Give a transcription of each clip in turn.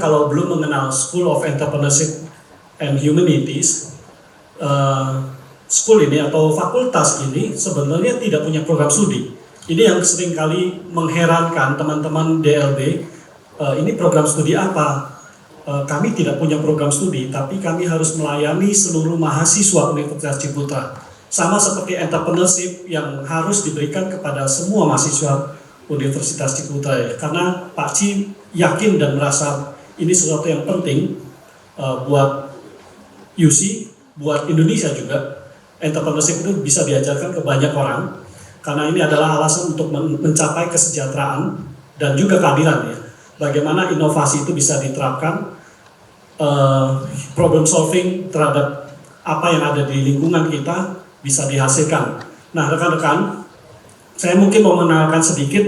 kalau belum mengenal School of Entrepreneurship and Humanities, school ini atau fakultas ini sebenarnya tidak punya program studi. Ini yang seringkali mengherankan teman-teman DLB. Ini program studi apa? Kami tidak punya program studi, tapi kami harus melayani seluruh mahasiswa Universitas Ciputra. Sama seperti entrepreneurship yang harus diberikan kepada semua mahasiswa Universitas Ciputra ya. Karena Pak Ci yakin dan merasa ini sesuatu yang penting buat UC, buat Indonesia juga. Entrepreneurship itu bisa diajarkan ke banyak orang, karena ini adalah alasan untuk mencapai kesejahteraan dan juga keadilan ya. Bagaimana inovasi itu bisa diterapkan, problem solving terhadap apa yang ada di lingkungan kita bisa dihasilkan. Nah rekan-rekan, saya mungkin mau mengenalkan sedikit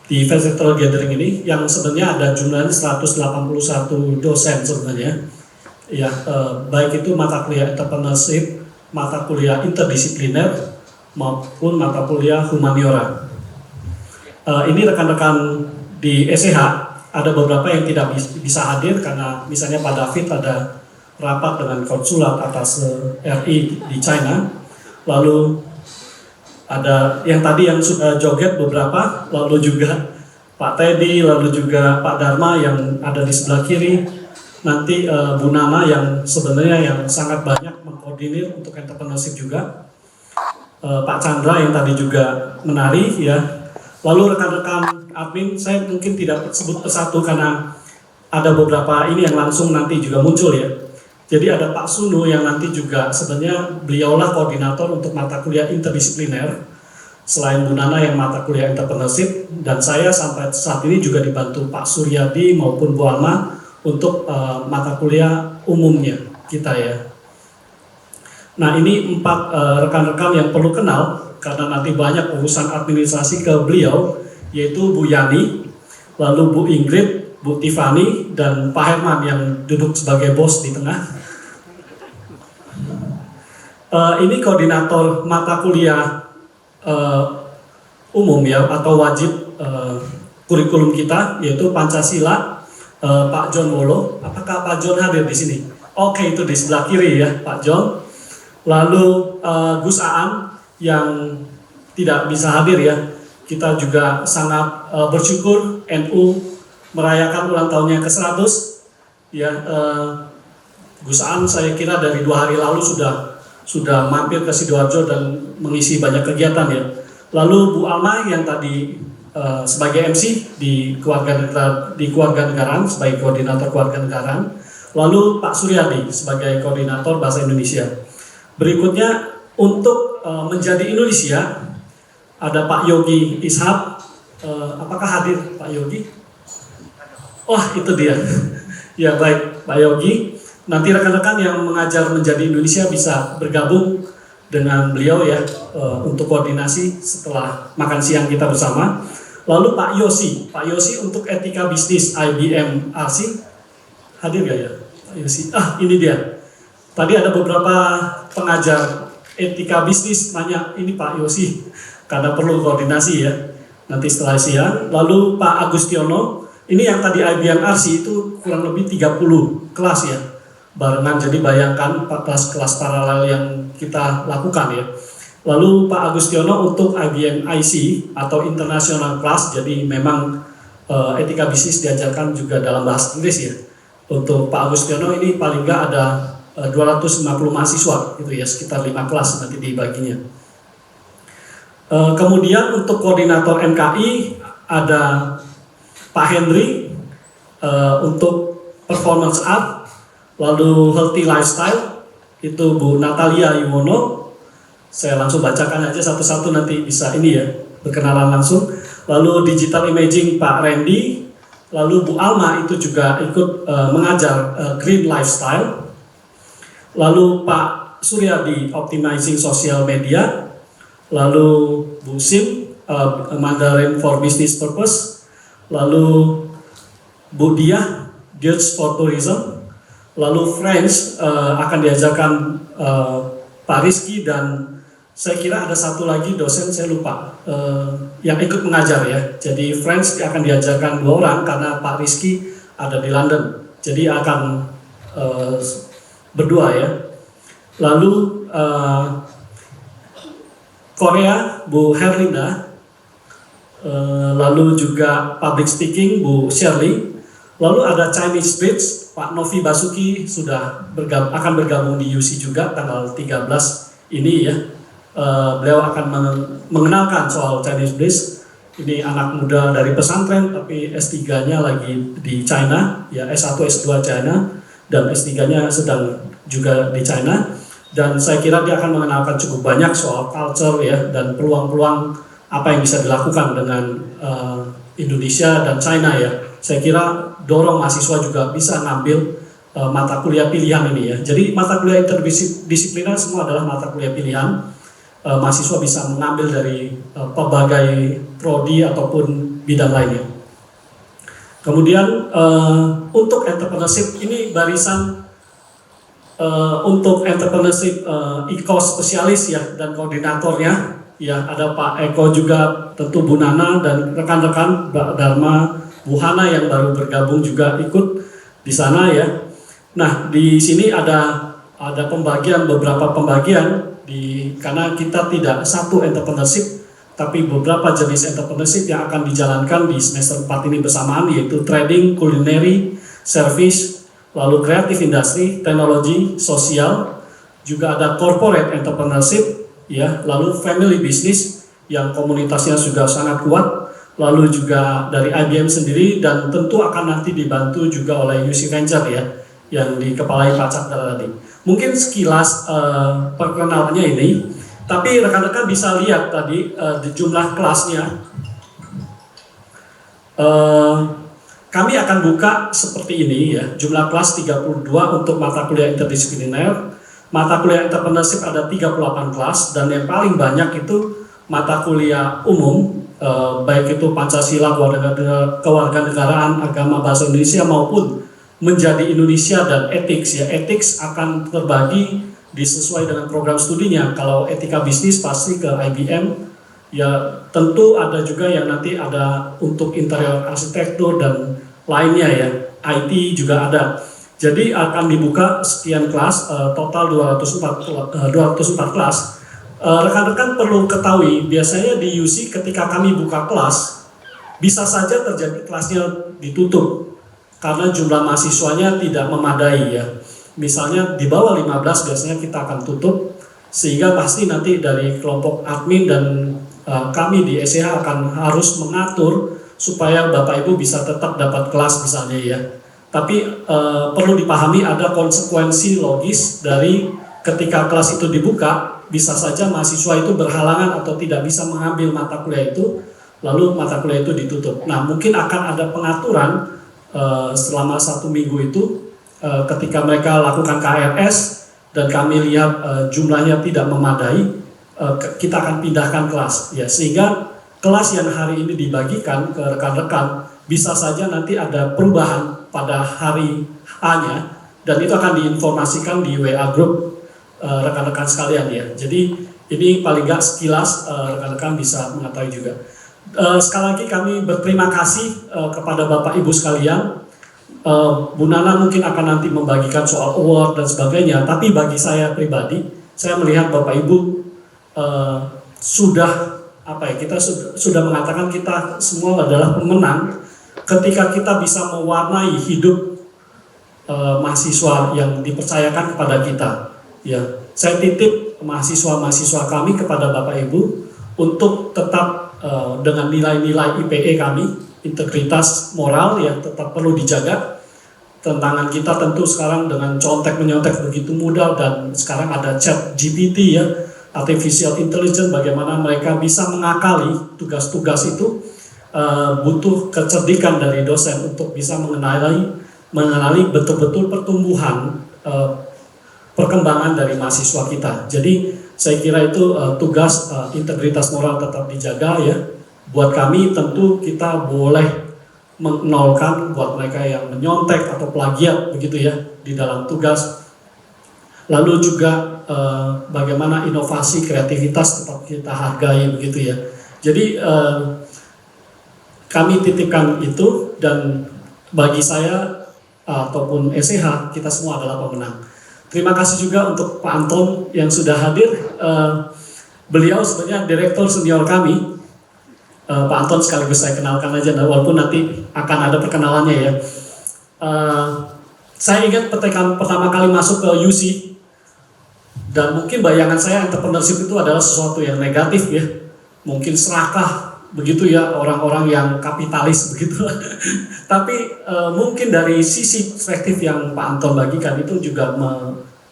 di Versatile Gathering ini yang sebenarnya ada jumlahnya 181 dosen sebenarnya. Ya, baik itu mata kuliah entrepreneurship, mata kuliah interdisipliner maupun mata kuliah humaniora. Ini rekan-rekan di SEH ada beberapa yang tidak bisa hadir karena misalnya Pak David ada rapat dengan konsulat atas RI di China. Lalu ada yang tadi yang sudah joget beberapa, lalu juga Pak Teddy, lalu juga Pak Dharma yang ada di sebelah kiri. Nanti Bu Nana yang sebenarnya yang sangat banyak mengkoordinir untuk entrepreneurship juga. Pak Chandra yang tadi juga menari ya. Lalu rekan-rekan admin, saya mungkin tidak sebut persatu karena ada beberapa ini yang langsung nanti juga muncul ya. Jadi ada Pak Sunu yang nanti juga sebenarnya beliaulah koordinator untuk mata kuliah interdisipliner. Selain Bu Nana yang mata kuliah entrepreneurship, dan saya sampai saat ini juga dibantu Pak Suryadi maupun Bu Alma untuk mata kuliah umumnya kita ya. Nah ini 4 rekan-rekan yang perlu kenal karena nanti banyak urusan administrasi ke beliau, yaitu Bu Yani, lalu Bu Ingrid, Bu Tiffany, dan Pak Herman yang duduk sebagai bos di tengah. Ini koordinator mata kuliah umum ya atau wajib kurikulum kita, yaitu Pancasila. Pak John Wolo, apakah Pak John hadir di sini? Oke, itu di sebelah kiri ya Pak John. Lalu Gus Aan yang tidak bisa hadir ya. Kita juga sangat bersyukur NU merayakan ulang tahunnya ke-100 ya. Gus Aan saya kira dari 2 hari lalu sudah mampir ke Sidoarjo dan mengisi banyak kegiatan ya. Lalu Bu Alma yang tadi sebagai MC di kewarganegaraan sebagai koordinator kewarganegaraan, lalu Pak Suryadi sebagai koordinator bahasa Indonesia. Berikutnya untuk menjadi Indonesia ada Pak Yogi Ishak. Apakah hadir Pak Yogi? Wah itu dia. Ya baik Pak Yogi. Nanti rekan-rekan yang mengajar menjadi Indonesia bisa bergabung dengan beliau ya untuk koordinasi setelah makan siang kita bersama. Lalu Pak Yosi untuk etika bisnis IBM RC hadir gak ya Pak Yosi? Ini dia. Tadi ada beberapa pengajar etika bisnis nanya ini Pak Yosi karena perlu koordinasi ya nanti setelah siang. Lalu Pak Agustiono ini yang tadi IBM RC itu kurang lebih 30 kelas ya barengan, jadi bayangkan 14 kelas paralel yang kita lakukan ya. Lalu Pak Agustiono untuk IBM IC atau International Class, jadi memang etika bisnis diajarkan juga dalam bahasa Inggris ya. Untuk Pak Agustiono ini paling nggak ada 250 mahasiswa gitu ya, sekitar 5 kelas nanti dibaginya. Kemudian untuk koordinator MKI ada Pak Henry untuk performance art, lalu healthy lifestyle itu Bu Natalia Yuwono. Saya langsung bacakan aja satu-satu nanti bisa ini ya berkenalan langsung. Lalu digital imaging Pak Randy, lalu Bu Alma itu juga ikut mengajar green lifestyle. Lalu Pak Suryadi optimizing social media, lalu Bu Sim Mandarin for business purpose, lalu Bu Diah Dutch for tourism, lalu French akan diajarkan Pak Rizky dan Saya kira ada satu lagi dosen, saya lupa, yang ikut mengajar ya. Jadi French akan diajarkan 2 orang karena Pak Rizky ada di London. Jadi akan berdua ya. Lalu Korea Bu Herlinda, lalu juga public speaking Bu Shirley, lalu ada Chinese Bridge Pak Novi Basuki sudah akan bergabung di UC juga tanggal 13 ini ya. Beliau akan mengenalkan soal Chinese Bridge. Ini anak muda dari pesantren tapi S3-nya lagi di China ya, S1 S2 China dan S3-nya sedang juga di China, dan saya kira dia akan mengenalkan cukup banyak soal culture ya dan peluang-peluang apa yang bisa dilakukan dengan Indonesia dan China ya. Saya kira dorong mahasiswa juga bisa ngambil mata kuliah pilihan ini ya. Jadi mata kuliah interdisipliner semua adalah mata kuliah pilihan. Mahasiswa bisa mengambil dari pelbagai prodi ataupun bidang lainnya. Kemudian untuk entrepreneurship ini barisan untuk entrepreneurship Eko spesialis ya dan koordinatornya ya, ada Pak Eko juga, tentu Bu Nana dan rekan-rekan Mbak Dharma, Bu Hana yang baru bergabung juga ikut di sana ya. Nah di sini ada beberapa pembagian karena kita tidak satu entrepreneurship tapi beberapa jenis entrepreneurship yang akan dijalankan di semester 4 ini bersamaan, yaitu trading, culinary, service, lalu creative industry, teknologi, sosial, juga ada corporate entrepreneurship ya, lalu family business yang komunitasnya juga sangat kuat, lalu juga dari IBM sendiri, dan tentu akan nanti dibantu juga oleh UC Venture ya yang dikepalai Pak Cakdara tadi. Mungkin sekilas perkenalannya ini, tapi rekan-rekan bisa lihat tadi di jumlah kelasnya. Kami akan buka seperti ini ya, jumlah kelas 32 untuk mata kuliah interdisipliner. Mata kuliah entrepreneurship ada 38 kelas, dan yang paling banyak itu mata kuliah umum, baik itu Pancasila, kewarganegaraan, agama, bahasa Indonesia maupun menjadi Indonesia dan ethics ya. Ethics akan terbagi disesuai dengan program studinya. Kalau etika bisnis pasti ke IBM ya, tentu ada juga yang nanti ada untuk interior arsitektur dan lainnya ya, IT juga ada. Jadi akan dibuka sekian kelas, total 204 kelas. Rekan-rekan perlu ketahui, biasanya di UC ketika kami buka kelas bisa saja terjadi kelasnya ditutup karena jumlah mahasiswanya tidak memadai ya. Misalnya di bawah 15 biasanya kita akan tutup, sehingga pasti nanti dari kelompok admin dan kami di SCH akan harus mengatur supaya Bapak Ibu bisa tetap dapat kelas misalnya ya. Tapi perlu dipahami ada konsekuensi logis dari ketika kelas itu dibuka, bisa saja mahasiswa itu berhalangan atau tidak bisa mengambil mata kuliah itu, lalu mata kuliah itu ditutup. Nah mungkin akan ada pengaturan selama 1 minggu itu ketika mereka lakukan KRS dan kami lihat jumlahnya tidak memadai, kita akan pindahkan kelas ya, sehingga kelas yang hari ini dibagikan ke rekan-rekan bisa saja nanti ada perubahan pada hari A-nya, dan itu akan diinformasikan di WA group rekan-rekan sekalian ya. Jadi ini paling nggak sekilas rekan-rekan bisa mengetahui juga. Sekali lagi kami berterima kasih kepada Bapak Ibu sekalian. Bu Nana mungkin akan nanti membagikan soal award dan sebagainya, tapi bagi saya pribadi, saya melihat Bapak Ibu kita sudah mengatakan kita semua adalah pemenang ketika kita bisa mewarnai hidup mahasiswa yang dipercayakan kepada kita. Ya, saya titip mahasiswa-mahasiswa kami kepada Bapak Ibu untuk tetap dengan nilai-nilai IPE kami, integritas moral yang tetap perlu dijaga. Tantangan kita tentu sekarang dengan contek-menyontek begitu mudah, dan sekarang ada chat GPT ya, artificial intelligence, bagaimana mereka bisa mengakali tugas-tugas itu, butuh kecerdikan dari dosen untuk bisa mengenali betul-betul pertumbuhan perkembangan dari mahasiswa kita. Jadi saya kira itu tugas integritas moral tetap dijaga ya. Buat kami tentu kita boleh menolkan buat mereka yang menyontek atau plagiat begitu ya di dalam tugas. Lalu juga bagaimana inovasi kreativitas tetap kita hargai begitu ya. Jadi kami titipkan itu, dan bagi saya ataupun SEH kita semua adalah pemenang. Terima kasih juga untuk Pak Anton yang sudah hadir. Beliau sebenarnya direktur senior kami. Pak Anton sekaligus saya kenalkan aja, walaupun nanti akan ada perkenalannya ya. Saya ingat ketika pertama kali masuk ke UC, dan mungkin bayangan saya entrepreneurship itu adalah sesuatu yang negatif ya, mungkin serakah begitu ya, orang-orang yang kapitalis begitu. Tapi mungkin dari sisi perspektif yang Pak Anton bagikan itu juga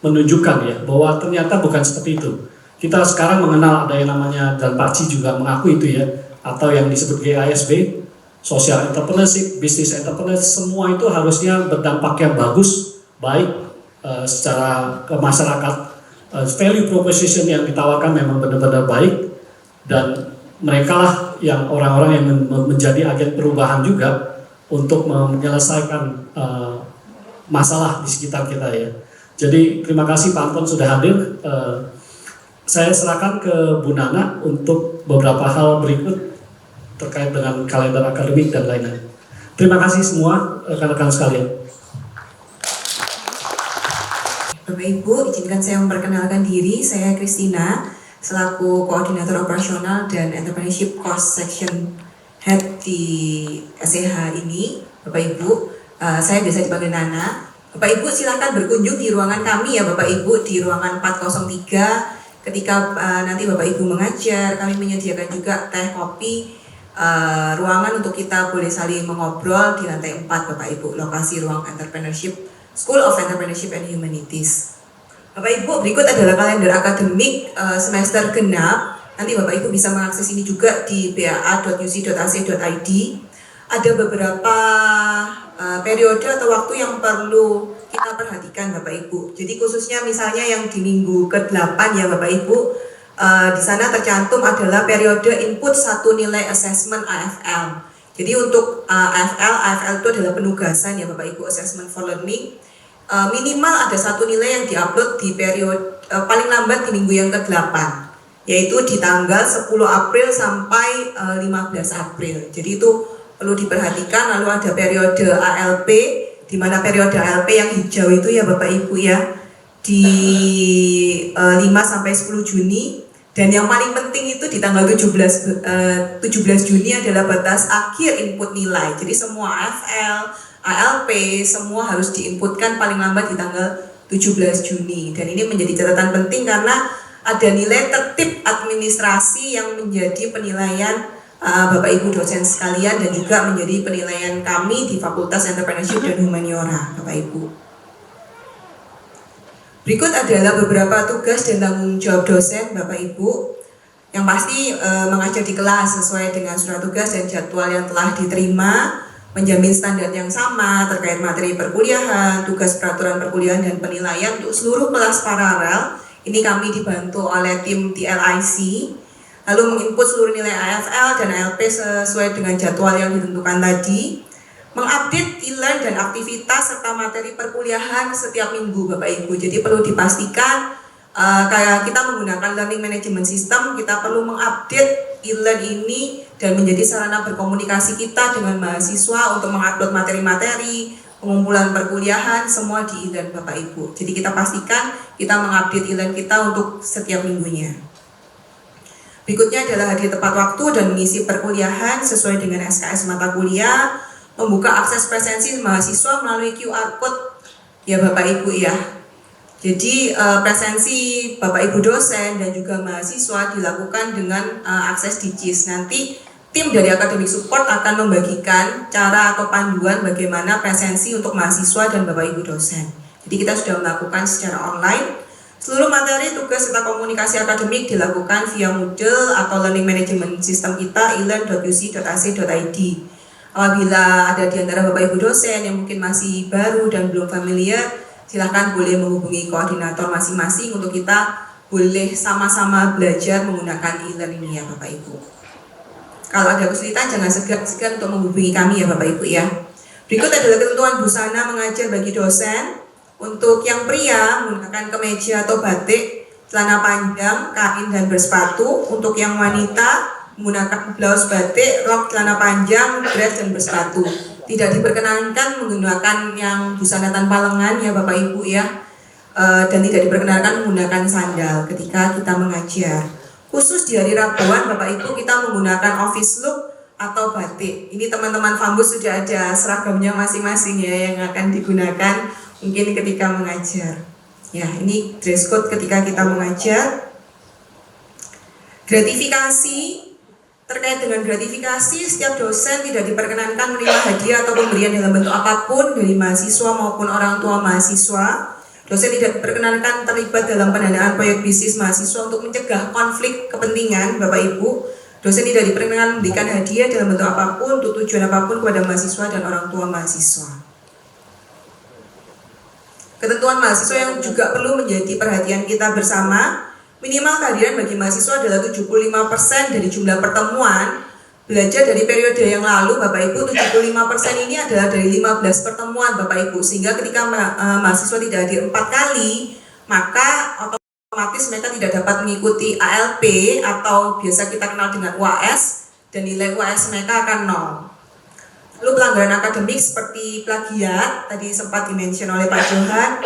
menunjukkan ya bahwa ternyata bukan seperti itu. Kita sekarang mengenal ada yang namanya, dan Pak Ci juga mengaku itu ya, atau yang disebut GISB, social entrepreneurship, business entrepreneurship, semua itu harusnya berdampak yang bagus, baik secara ke masyarakat. Value proposition yang ditawarkan memang benar-benar baik, dan mereka lah yang orang-orang yang menjadi agen perubahan juga untuk menyelesaikan masalah di sekitar kita ya. Jadi terima kasih Pak Anton sudah hadir. Saya serahkan ke Bu Nana untuk beberapa hal berikut terkait dengan kalender akademik dan lain-lain. Terima kasih semua rekan-rekan sekalian. Bapak Ibu, izinkan saya memperkenalkan diri. Saya Christina, selaku Koordinator Operasional dan Entrepreneurship Course Section Head di SEH ini. Bapak Ibu, saya biasa dipanggil Nana. Bapak Ibu silakan berkunjung di ruangan kami ya Bapak Ibu, di ruangan 403. Ketika nanti Bapak Ibu mengajar, kami menyediakan juga teh, kopi, ruangan untuk kita boleh saling mengobrol di lantai 4 Bapak Ibu, lokasi ruang entrepreneurship, School of Entrepreneurship and Humanities. Bapak Ibu, berikut adalah kalender akademik semester genap. Nanti Bapak Ibu bisa mengakses ini juga di baa.uc.ac.id. Ada beberapa periode atau waktu yang perlu kita perhatikan Bapak Ibu. Jadi khususnya misalnya yang di minggu ke-8 ya Bapak Ibu, di sana tercantum adalah periode input 1 nilai assessment AFL. Jadi untuk AFL itu adalah penugasan ya Bapak Ibu, assessment for learning. Minimal ada 1 nilai yang diupload di periode paling lambat di minggu yang ke-8, yaitu di tanggal 10 April sampai 15 April. Jadi itu perlu diperhatikan. Lalu ada periode ALP, di mana periode ALP yang hijau itu ya Bapak Ibu ya, di 5 sampai 10 Juni. Dan yang paling penting itu di tanggal 17 Juni adalah batas akhir input nilai. Jadi semua AFL, ALP semua harus diinputkan paling lambat di tanggal 17 Juni. Dan ini menjadi catatan penting karena ada nilai tertib administrasi yang menjadi penilaian Bapak Ibu dosen sekalian, dan juga menjadi penilaian kami di Fakultas Entrepreneurship dan Humaniora Bapak Ibu. Berikut adalah beberapa tugas dan tanggung jawab dosen Bapak Ibu. Yang pasti mengajar di kelas sesuai dengan surat tugas dan jadwal yang telah diterima, menjamin standar yang sama terkait materi perkuliahan, tugas peraturan perkuliahan dan penilaian untuk seluruh kelas paralel. Ini kami dibantu oleh tim TLIC. Lalu menginput seluruh nilai AFL dan ALP sesuai dengan jadwal yang ditentukan tadi. Mengupdate e-learn dan aktivitas serta materi perkuliahan setiap minggu Bapak Ibu. Jadi perlu dipastikan kayak kita menggunakan learning management system, kita perlu mengupdate e-learn ini dan menjadi sarana berkomunikasi kita dengan mahasiswa untuk mengupload materi-materi, pengumpulan perkuliahan, semua di e-learn Bapak Ibu. Jadi kita pastikan kita mengupdate e-learn kita untuk setiap minggunya. Berikutnya adalah hadir tepat waktu dan mengisi perkuliahan sesuai dengan SKS mata kuliah, membuka akses presensi mahasiswa melalui QR Code ya Bapak Ibu ya. Jadi presensi Bapak Ibu dosen dan juga mahasiswa dilakukan dengan akses di JIS. Nanti tim dari Academic Support akan membagikan cara atau panduan bagaimana presensi untuk mahasiswa dan Bapak Ibu dosen. Jadi kita sudah melakukan secara online. Seluruh materi, tugas, serta komunikasi akademik dilakukan via Moodle atau Learning Management System kita elearn.uc.ac.id. Apabila ada di antara Bapak Ibu dosen yang mungkin masih baru dan belum familiar, silahkan boleh menghubungi koordinator masing-masing untuk kita boleh sama-sama belajar menggunakan e-learn ini ya Bapak Ibu. Kalau ada kesulitan jangan segan-segan untuk menghubungi kami ya Bapak Ibu ya. Berikut adalah ketentuan busana mengajar bagi dosen. Untuk yang pria menggunakan kemeja atau batik, celana panjang, kain dan bersepatu. Untuk yang wanita menggunakan blouse batik, rok, celana panjang, dress dan bersepatu. Tidak diperkenankan menggunakan yang busana tanpa lengan ya Bapak Ibu ya. Dan tidak diperkenankan menggunakan sandal ketika kita mengajar. Khusus di hari Rabuan Bapak Ibu kita menggunakan office look atau batik. Ini teman-teman Fambus sudah ada seragamnya masing-masing ya yang akan digunakan mungkin ketika mengajar. Ya, ini dress code ketika kita mengajar. Gratifikasi, terkait dengan gratifikasi, setiap dosen tidak diperkenankan menerima hadiah atau pemberian dalam bentuk apapun dari mahasiswa maupun orang tua mahasiswa. Dosen tidak diperkenankan terlibat dalam pendanaan proyek bisnis mahasiswa untuk mencegah konflik kepentingan, Bapak Ibu. Dosen tidak diperkenankan memberikan hadiah dalam bentuk apapun untuk tujuan apapun kepada mahasiswa dan orang tua mahasiswa. Ketentuan mahasiswa yang juga perlu menjadi perhatian kita bersama, minimal kehadiran bagi mahasiswa adalah 75% dari jumlah pertemuan. Belajar dari periode yang lalu Bapak Ibu, 75% ini adalah dari 15 pertemuan Bapak Ibu, sehingga ketika mahasiswa tidak hadir 4 kali, maka otomatis mereka tidak dapat mengikuti ALP atau biasa kita kenal dengan UAS, dan nilai UAS mereka akan 0. Lalu pelanggaran akademik seperti plagiat, tadi sempat dimention oleh Pak Johan.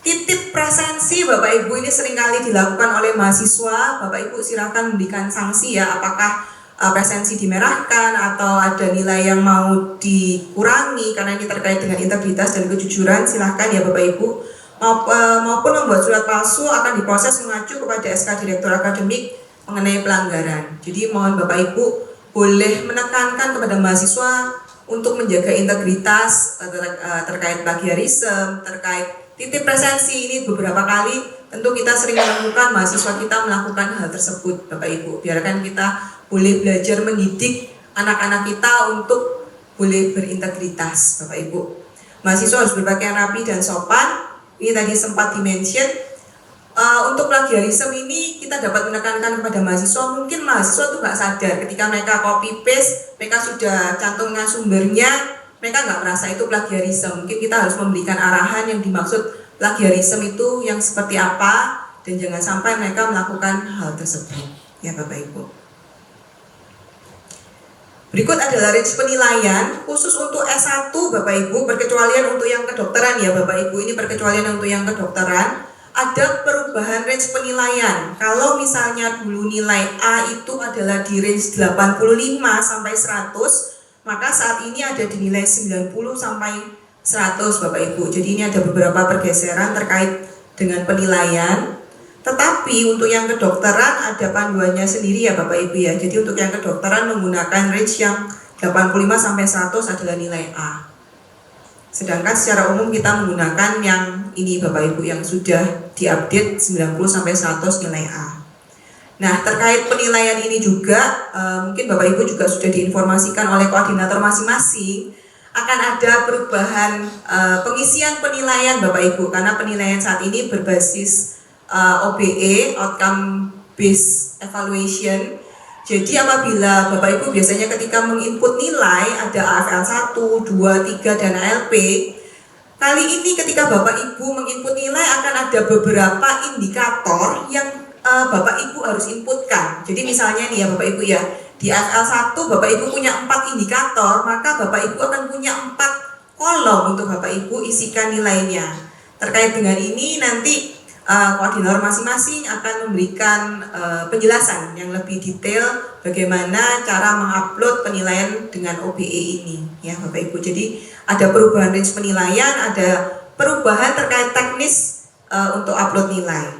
Titip presensi Bapak Ibu ini seringkali dilakukan oleh mahasiswa. Bapak Ibu silakan memberikan sanksi ya, apakah presensi dimerahkan atau ada nilai yang mau dikurangi karena ini terkait dengan integritas dan kejujuran. Silahkan ya Bapak Ibu. Maupun membuat surat palsu akan diproses mengacu kepada SK Direktur Akademik mengenai pelanggaran. Jadi mohon Bapak Ibu boleh menekankan kepada mahasiswa untuk menjaga integritas terkait plagiarisme, terkait titip presensi. Ini beberapa kali tentu kita sering menemukan mahasiswa kita melakukan hal tersebut Bapak Ibu. Biarkan kita boleh belajar mendidik anak-anak kita untuk boleh berintegritas Bapak Ibu. Mahasiswa harus berpakaian rapi dan sopan. Ini tadi sempat dimention. Untuk plagiarisme ini kita dapat menekankan kepada mahasiswa, mungkin mahasiswa itu nggak sadar ketika mereka copy paste, mereka sudah cantumkan sumbernya, mereka nggak merasa itu plagiarisme. Mungkin kita harus memberikan arahan yang dimaksud plagiarisme itu yang seperti apa, dan jangan sampai mereka melakukan hal tersebut ya Bapak Ibu. Berikut adalah range penilaian khusus untuk S1 Bapak Ibu, perkecualian untuk yang kedokteran ya Bapak Ibu. Ini perkecualian untuk yang kedokteran. Ada perubahan range penilaian. Kalau misalnya dulu nilai A itu adalah di range 85 sampai 100, maka saat ini ada di nilai 90 sampai 100 Bapak Ibu. Jadi ini ada beberapa pergeseran terkait dengan penilaian. Tetapi untuk yang kedokteran ada panduannya sendiri ya Bapak Ibu ya. Jadi untuk yang kedokteran menggunakan range yang 85 sampai 100 adalah nilai A. Sedangkan secara umum kita menggunakan yang ini Bapak Ibu yang sudah diupdate 90 sampai 100 nilai A. Nah, terkait penilaian ini juga mungkin Bapak Ibu juga sudah diinformasikan oleh koordinator masing-masing akan ada perubahan pengisian penilaian Bapak Ibu, karena penilaian saat ini berbasis OBE, Outcome Based Evaluation. Jadi apabila Bapak Ibu biasanya ketika menginput nilai ada AFL 1, 2, 3 dan ALP. Kali ini ketika Bapak Ibu menginput nilai akan ada beberapa indikator yang Bapak Ibu harus inputkan. Jadi misalnya nih ya Bapak Ibu ya, di AFL 1 Bapak Ibu punya 4 indikator, maka Bapak Ibu akan punya 4 kolom untuk Bapak Ibu isikan nilainya. Terkait dengan ini nanti koordinator masing-masing akan memberikan penjelasan yang lebih detail bagaimana cara mengupload penilaian dengan OBE ini ya Bapak Ibu. Jadi ada perubahan range penilaian, ada perubahan terkait teknis untuk upload nilai.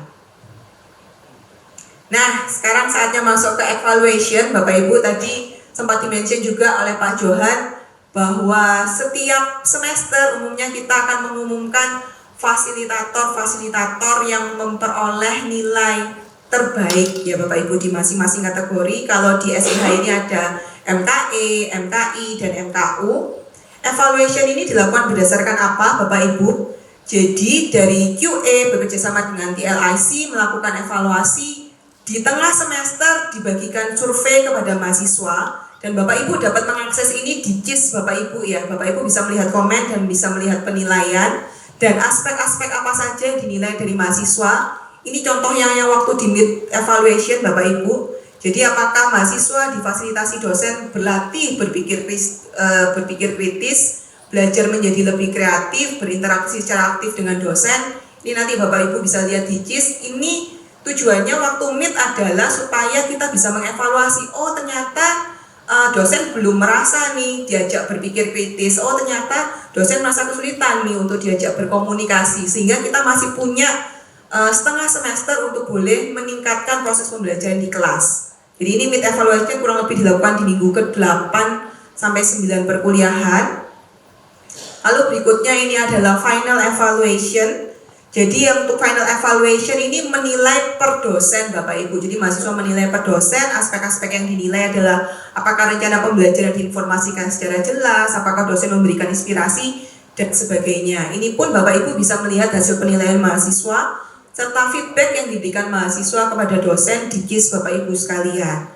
Nah, sekarang saatnya masuk ke evaluation. Bapak Ibu tadi sempat dimention juga oleh Pak Johan bahwa setiap semester umumnya kita akan mengumumkan fasilitator yang memperoleh nilai terbaik ya Bapak Ibu di masing-masing kategori. Kalau di SIH ini ada MKE, MKI, dan MKU. Evaluation ini dilakukan berdasarkan apa Bapak Ibu? Jadi dari QA bekerjasama dengan TLIC melakukan evaluasi. Di tengah semester dibagikan survei kepada mahasiswa, dan Bapak Ibu dapat mengakses ini di JIS Bapak Ibu ya. Bapak Ibu bisa melihat komen dan bisa melihat penilaian. dan aspek-aspek apa saja yang dinilai dari mahasiswa. Ini contoh yang waktu di mid evaluation Bapak Ibu. Jadi apakah mahasiswa difasilitasi dosen berlatih berpikir kritis, belajar menjadi lebih kreatif, berinteraksi secara aktif dengan dosen. Ini nanti Bapak Ibu bisa lihat di JIS. Ini tujuannya waktu mid adalah supaya kita bisa mengevaluasi, oh ternyata dosen belum merasa nih diajak berpikir kritis, oh ternyata dosen merasa kesulitan nih untuk diajak berkomunikasi, sehingga kita masih punya setengah semester untuk boleh meningkatkan proses pembelajaran di kelas. Jadi ini mid evaluation kurang lebih dilakukan di minggu ke-8 sampai 9 perkuliahan. Lalu berikutnya ini adalah final evaluation. Jadi untuk final evaluation ini menilai per dosen Bapak Ibu. Jadi mahasiswa menilai per dosen, aspek-aspek yang dinilai adalah apakah rencana pembelajaran diinformasikan secara jelas, apakah dosen memberikan inspirasi, dan sebagainya. Ini pun Bapak Ibu bisa melihat hasil penilaian mahasiswa serta feedback yang diberikan mahasiswa kepada dosen di JIS Bapak Ibu sekalian.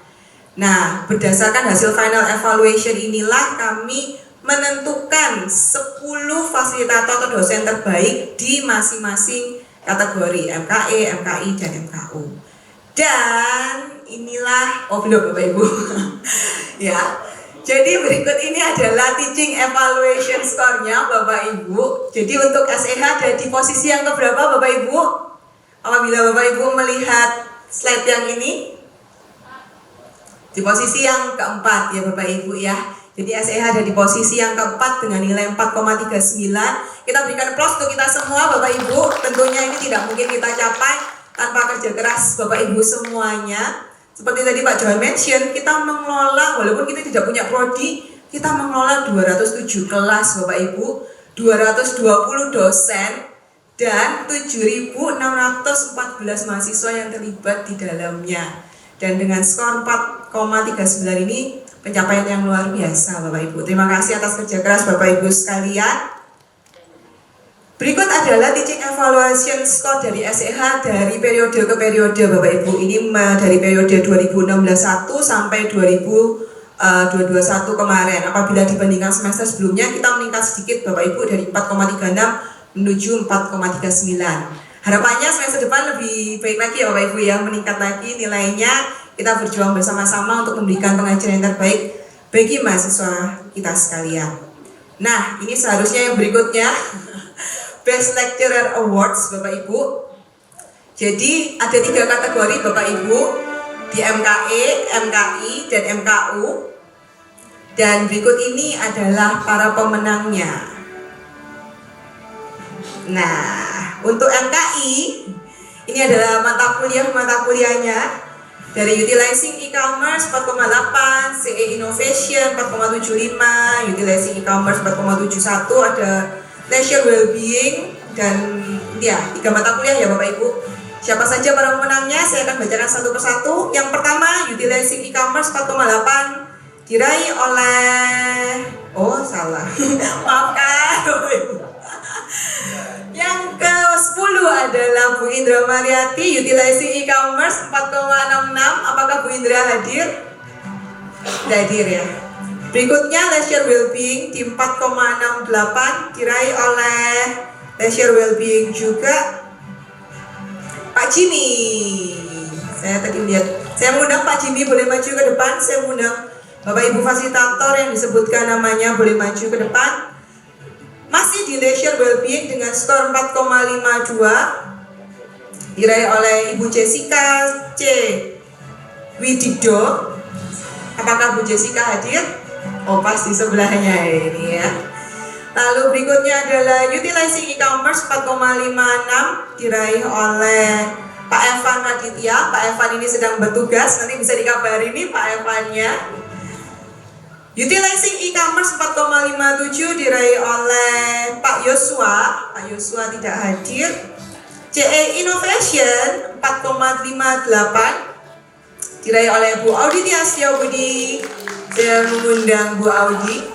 Nah, berdasarkan hasil final evaluation inilah kami menentukan 10 fasilitator atau dosen terbaik di masing-masing kategori MKE, MKI, dan MKU. Dan inilah, belum Bapak Ibu. Ya. Jadi berikut ini adalah teaching evaluation score-nya Bapak Ibu. Jadi untuk SEH ada di posisi yang keberapa Bapak Ibu? Apabila Bapak Ibu melihat slide yang ini, di posisi yang keempat ya Bapak Ibu ya. Jadi SEH ada di posisi yang keempat dengan nilai 4,39. Kita berikan applause untuk kita semua Bapak Ibu. Tentunya ini tidak mungkin kita capai tanpa kerja keras Bapak Ibu semuanya. Seperti tadi Pak Johan mention, kita mengelola, walaupun kita tidak punya prodi, kita mengelola 207 kelas Bapak Ibu, 220 dosen, dan 7.614 mahasiswa yang terlibat di dalamnya. Dan dengan skor 4,39 ini pencapaian yang luar biasa Bapak Ibu. Terima kasih atas kerja keras Bapak Ibu sekalian. Berikut adalah teaching evaluation score dari SEH dari periode ke periode Bapak Ibu. Ini dari periode 2016-1 sampai 2021 kemarin. Apabila dibandingkan semester sebelumnya kita meningkat sedikit Bapak Ibu dari 4,36 menuju 4,39. Harapannya semester depan lebih baik lagi ya Bapak Ibu ya, meningkat lagi nilainya. Kita berjuang bersama-sama untuk memberikan pengajaran yang terbaik bagi mahasiswa kita sekalian. Nah, ini seharusnya yang berikutnya Best Lecturer Awards Bapak Ibu. Jadi ada 3 kategori Bapak Ibu di MKE, MKI, dan MKU. Dan berikut ini adalah para pemenangnya. Nah, untuk MKI ini adalah mata kuliahnya dari Utilizing E-commerce 4,8, CE Innovation 4,75, Utilizing E-commerce 4,71, ada Leisure Wellbeing, dan ya 3 mata kuliah ya Bapak Ibu. Siapa saja para pemenangnya? Saya akan bacakan satu persatu. Yang pertama, Utilizing E-commerce 4,8 diraih oleh maafkan Bapak Ibu. Yang ke-10 adalah Bu Indra Mariati, Utilizing E-commerce 4,66. Apakah Bu Indra hadir? Tidak hadir ya. Berikutnya Leisure Wellbeing di 4,68 diraih oleh Leisure Wellbeing juga Pak Jimmy. Saya tadi lihat. Saya mengundang Pak Jimmy boleh maju ke depan. Saya mengundang Bapak Ibu fasilitator yang disebutkan namanya boleh maju ke depan. Masih di Leisure Wellbeing dengan skor 4,52 diraih oleh Ibu Jessica C. Widido. Apakah Bu Jessica hadir? Oh, pas di sebelahnya ini ya. Lalu berikutnya adalah Utilizing E-commerce 4,56 diraih oleh Pak Evan Raditya. Pak Evan ini sedang bertugas, nanti bisa dikabari nih Pak Evannya. Utilizing E-commerce 4,57 diraih oleh Pak Yosua. Pak Yosua tidak hadir. CE Innovation 4,58 diraih oleh Bu Audi Tiasya Budi. Saya mengundang Bu Audi.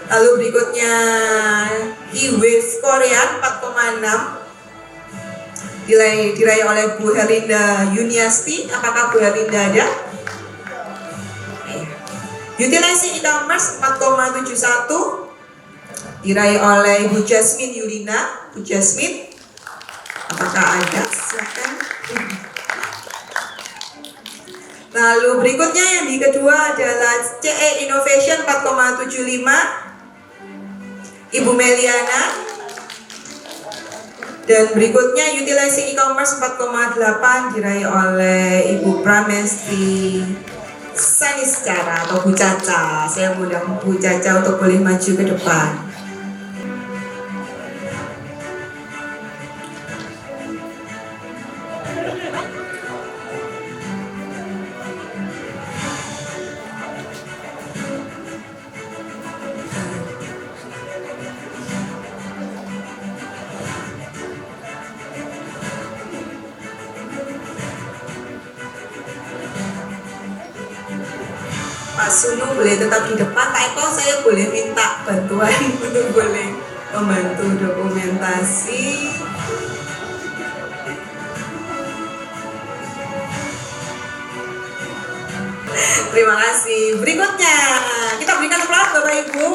Lalu berikutnya E-Wave Korea 4,6 diraih oleh Bu Herlinda Yuniasti. Apakah Bu Herlinda ada? Utilizing E-commerce 4,71 diraih oleh Ibu Jasmine Yulina. Bu Jasmine, apakah ada? Silakan. Lalu berikutnya yang di kedua adalah CE Innovation 4,75 Ibu Meliana. Dan berikutnya Utilizing E-commerce 4,8 diraih oleh Ibu Pramesti Saniscara atau Bu Caca. Saya mengundang Bu Caca untuk boleh maju ke depan. Pak Sunu boleh tetap di depan. Pak Eko, saya boleh minta bantuan untuk boleh membantu dokumentasi. Terima kasih. Berikutnya kita berikan aplaus Bapak Ibu.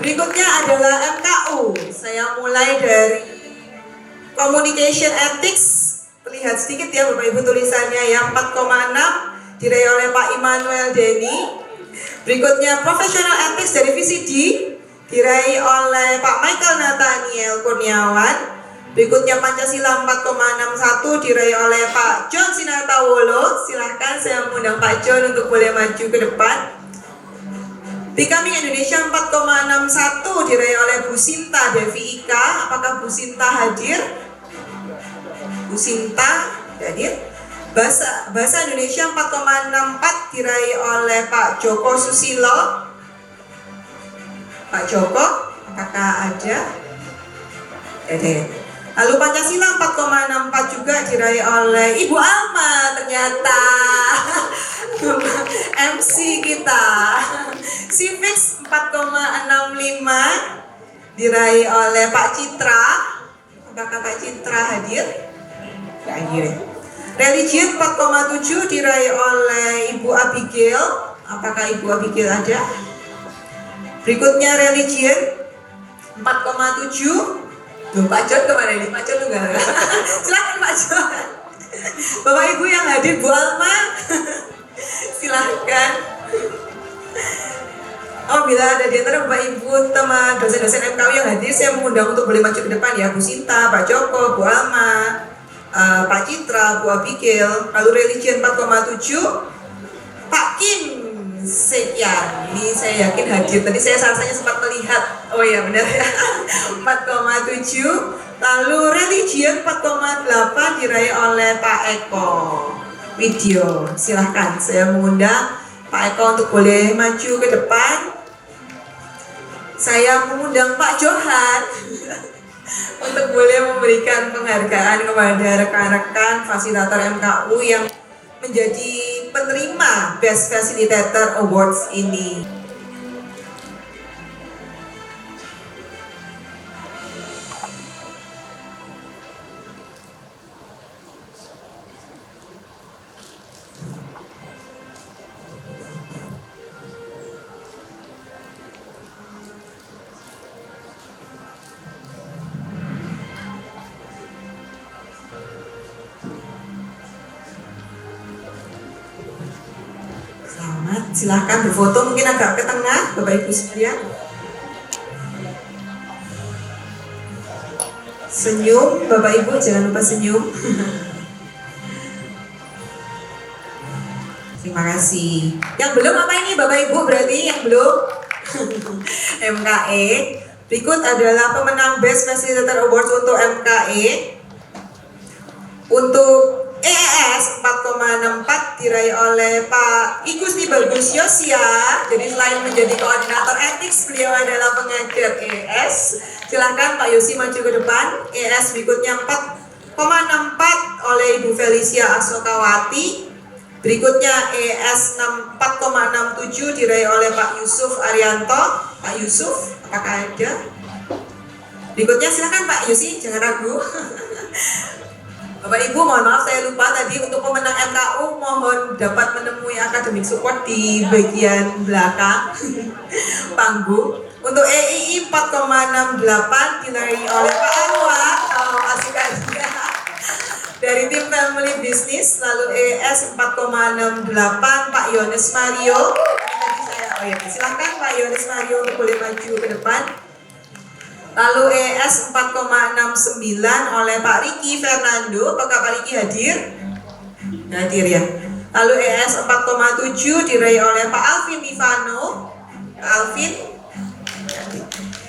Berikutnya adalah MKU. Saya mulai dari Communication Ethics. Lihat sedikit ya Bapak Ibu tulisannya ya, 4,6 diraih oleh Pak Immanuel Denny. Berikutnya Professional Ethics dari VCD diraih oleh Pak Michael Nathaniel Kurniawan. Berikutnya Pancasila 4,61 diraih oleh Pak John Sinatawolo. Silahkan saya mengundang Pak John untuk boleh maju ke depan. Becoming Indonesia 4,61 diraih oleh Bu Sinta Devi Ika. Apakah Bu Sinta hadir? Bu Sinta hadir. Bahasa Indonesia 4,64 diraih oleh Pak Joko Susilo. Pak Joko, apakah ada? Ada. Lalu Pancasila 4,64 juga diraih oleh Ibu Alma ternyata. MC kita. Civics 4,65 diraih oleh Pak Citra. Apakah Pak Citra hadir? Tidak hadir. Religion 4,7 diraih oleh Ibu Abigail. Apakah Ibu Abigail ada? Berikutnya religion 4,7. Duh, Pak John kemana ini? Pak John juga. Silakan Pak John. Bapak Ibu yang hadir, Bu Alma. Silakan. Oh, bila ada di antara Bapak Ibu teman dosen-dosen MKU yang hadir, saya mengundang untuk boleh maju ke depan ya. Bu Sinta, Pak Joko, Bu Alma, Pak Citra, Bu Abigail. Lalu religion 4,7 Pak Kim Sekian. Ini saya yakin hadir. Tadi saya rasanya sempat melihat. Oh ya benar ya. 4,7. Lalu religion 4,8 diraih oleh Pak Eko Video. Silahkan saya mengundang Pak Eko untuk boleh maju ke depan. Saya mengundang Pak Johan untuk boleh memberikan penghargaan kepada rekan-rekan fasilitator MKU yang menjadi penerima Best Facilitator Awards ini. Silahkan berfoto, mungkin agak ke tengah Bapak Ibu sekalian. Senyum Bapak Ibu, jangan lupa senyum. Terima kasih. Yang belum apa ini Bapak Ibu, berarti yang belum MKE. Berikut adalah pemenang Best Facilitator Awards untuk MKE. Untuk EES 4,64 diraih oleh Pak Igusti Bagus Yosia. Jadi selain menjadi koordinator etik, beliau adalah pengajar EES. Silahkan Pak Yosi maju ke depan. EES berikutnya 4,64 oleh Ibu Felicia Asokawati. Berikutnya EES 4,67 diraih oleh Pak Yusuf Arianto. Pak Yusuf, apakah ada? Berikutnya silakan Pak Yosi, jangan ragu. Bapak Ibu, mohon maaf saya lupa tadi untuk pemenang MKU mohon dapat menemui akademik support di bagian belakang panggung. Untuk EII 4,68 diraih oleh Pak Anwar, masukan dia dari tim Family Business. Lalu ES 4,68 Pak Yones Mario. Tadi saya, silahkan Pak Yones Mario untuk boleh maju ke depan. Lalu ES 4,69 oleh Pak Riki Fernando. Apakah Pak Riki hadir? Hadir ya. Lalu ES 4,7 diraih oleh Pak Alvin Ivano. Pak Alvin.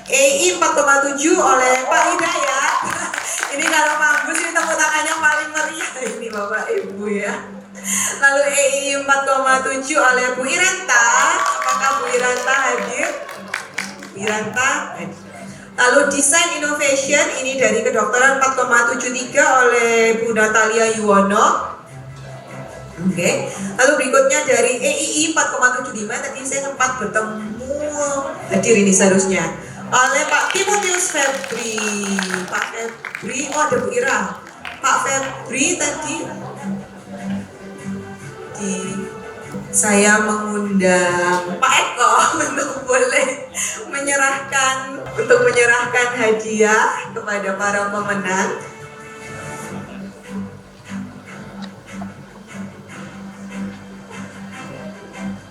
EI 4,7 oleh Pak Hidayat. Ini kalau bagus ini tepuk tangannya paling meriah ini Bapak Ibu ya. Lalu EI 4,7 oleh Bu Iranta. Apakah Bu Iranta hadir? Bu Iranta hadir. Lalu Design Innovation ini dari kedokteran 4,73 oleh Bu Natalia Yuwono. Oke. Lalu berikutnya dari EII 4,75 tadi saya sempat bertemu hadir ini seharusnya oleh Pak Timotius Febri. Pak Febri, oh ada Bu Ira. Pak Febri tadi saya mengundang Pak Eko untuk boleh menyerahkan hadiah kepada para pemenang.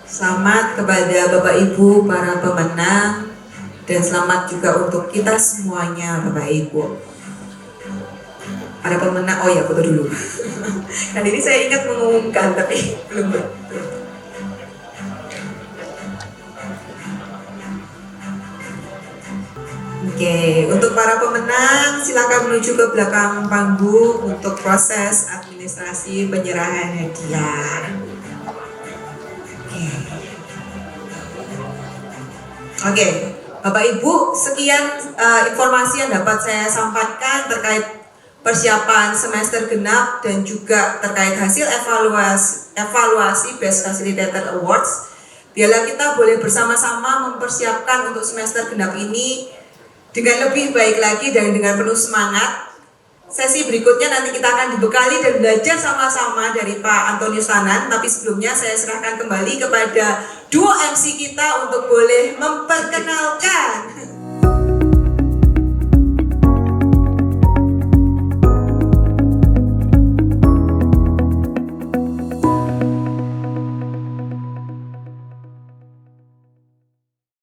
Selamat kepada Bapak Ibu para pemenang dan selamat juga untuk kita semuanya Bapak Ibu. Para pemenang, oh ya foto dulu. Kali ini saya ingat mengumumkan tapi belum betul. Oke, untuk para pemenang silakan menuju ke belakang panggung untuk proses administrasi penyerahan hadiah. Oke, Bapak Ibu, sekian informasi yang dapat saya sampaikan terkait persiapan semester genap dan juga terkait hasil evaluasi Best Facilitator Awards. Biarlah kita boleh bersama-sama mempersiapkan untuk semester genap ini dengan lebih baik lagi dan dengan penuh semangat. Sesi berikutnya nanti kita akan dibekali dan belajar sama-sama dari Pak Antonius Tanan. Tapi sebelumnya saya serahkan kembali kepada duo MC kita untuk boleh memperkenalkan